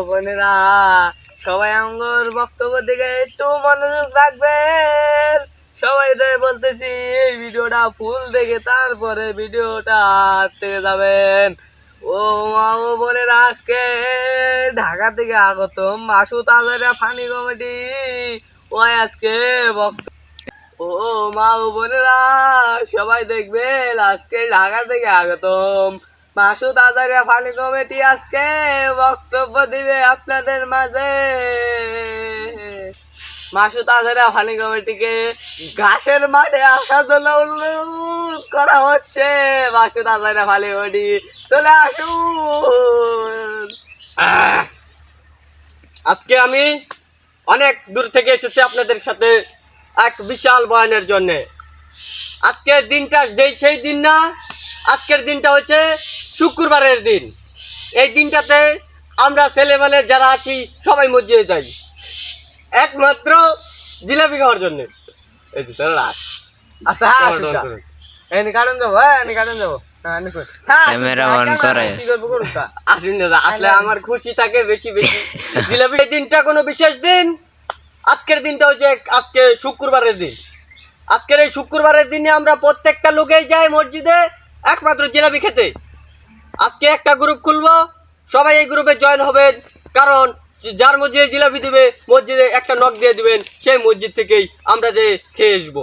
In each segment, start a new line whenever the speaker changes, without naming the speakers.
বোনেরা সবাই আমার বক্তব্য দিকে একটু মনোযোগ রাখবেন। সবাই বলতেছি এই ভিডিওটা ফুল দেখে তারপরে ভিডিওটা থেকে যাবেন। ও মা ও বোনেরা, আজকে ঢাকা থেকে আগত মাসুদ আজারা ফানি কমেডি ওই আজকে ও মা ও বোনেরা সবাই দেখবেন, আজকে ঢাকা থেকে আগতম মাসুদ আজারিয়া ফানি কমিটি আজকে বক্তব্য দিবে আপনাদের মাঝে। মাসুদ আজারিয়া ফানি কমিটিকে ঘাসের মাঠে আসার জন্য অনুরোধ করা হচ্ছে। মাসুদ আজারিয়া ফানি কমিটি চলে আসুন।
আজকে আমি অনেক দূর থেকে এসেছি আপনাদের সাথে এক বিশাল বয়ানের জন্য। আজকের দিনটা সেই দিন না, আজকের দিনটা হচ্ছে শুক্রবারের দিন। এই দিনটাতে আমরা ছেলেমেলে যারা আছি সবাই মসজিদে যাই একমাত্র জিলাপি খাওয়ার জন্য।
আচ্ছা কারণ যাবো, কারণ যাবো
আসলে আমার খুশি থাকে বেশি বেশি জিলাপি। এই দিনটা কোনো বিশেষ দিন। আজকের দিনটা হচ্ছে আজকে শুক্রবারের দিন। আজকের এই শুক্রবারের দিনে আমরা প্রত্যেকটা লোকেই যাই মসজিদে একমাত্র জিলাপি খেতে। আজকে একটা গ্রুপ খুলবো, সবাই এই গ্রুপে জয়েন হবেন। কারণ যার মসজিদে জিলাপি দিবে মসজিদে একটা নক দিয়ে দিবেন, সেই মসজিদ থেকেই আমরা যে খেয়ে আসবো।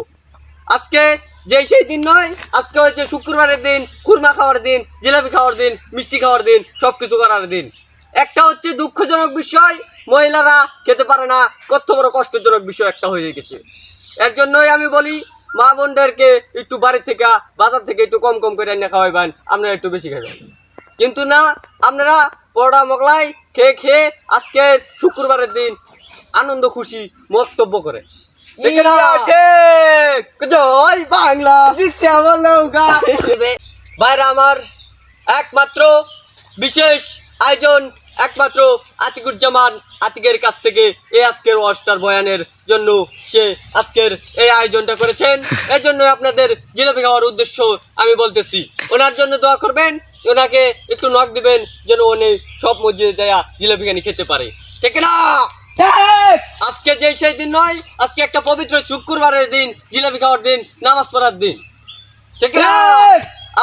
আজকে যে সেই দিন নয়, আজকে হচ্ছে শুক্রবারের দিন, খুরমা খাওয়ার দিন, জিলাপি খাওয়ার দিন, মিষ্টি খাওয়ার দিন, সব কিছু করার দিন। একটা হচ্ছে দুঃখজনক বিষয়, মহিলারা খেতে পারে না, কত বড় কষ্টজনক বিষয় একটা হয়ে গেছে। এর জন্যই আমি বলি মা বোনদেরকে একটু বাড়ি থেকে বাজার থেকে একটু কম কম করে এনে খাওয়াইবেন, আপনারা একটু বেশি খাবেন। কিন্তু না, আপনারা পরোটা মোগলাই খেয়ে খেয়ে আজকে শুক্রবারের দিন আনন্দ খুশি মন্তব্য করে বাংলা বাইরে আমার একমাত্র বিশেষ আয়োজন একমাত্র আতিকুজ্জামান আতিকের কাছ থেকে এই আজকের ওয়াস্টার বয়ানের জন্য সে আজকের এই আয়োজনটা করেছেন। এই জন্য আপনাদের জিলাপি খাওয়ার উদ্দেশ্য আমি বলতেছি, ওনার জন্য দোয়া করবেন, ওনাকে একটু নক দিবেন যেন উনি সব মসজিদে যায় জিলাপি খানি খেতে পারে। ঠিক না? আজকে যে সেই দিন নয়, আজকে একটা পবিত্র শুক্রবারের দিন, জিলাপি খাওয়ার দিন, নামাজ পড়ার দিন। ঠিক না?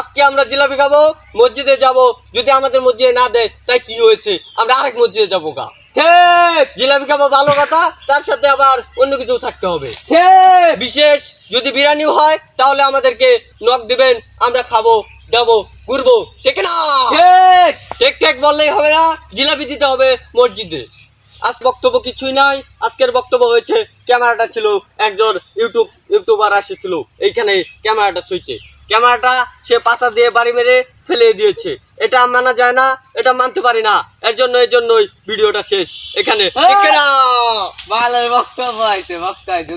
আজকে আমরা জিলাপি খাবো, মসজিদে যাব। যদি আমাদের মসজিদে না দেয় তাই কি হয়েছে, আমরা আরেক মসজিদে যাবো গা। ঠিক, জিলাপি খাবো ভালো কথা, তার সাথে আবার অন্য কিছু থাকতে হবে। ঠিক, বিশেষ যদি বিরিয়ানিও হয় তাহলে আমাদেরকে নক দিবেন, আমরা খাবো, যাবো, ঘুরবো। ঠিক না? ঠিক ঠিক ঠিক বললেই হবে না, জিলাপি দিতে হবে মসজিদে। আজ বক্তব্য কিছুই নাই। আজকের বক্তব্য হয়েছে ক্যামেরাটা ছিল একজন ইউটিউবার আসেছিল এইখানে ক্যামেরাটা ছুঁইতে, ক্যামেরাটা সে পাশা দিয়ে বাড়ি মেরে ফেলে দিয়েছে। এটা মানা যায় না, এটা মানতে পারি না। এর জন্যই ভিডিওটা শেষ এখানে।
ভালো বক্তব্য আছে, বক্তব্য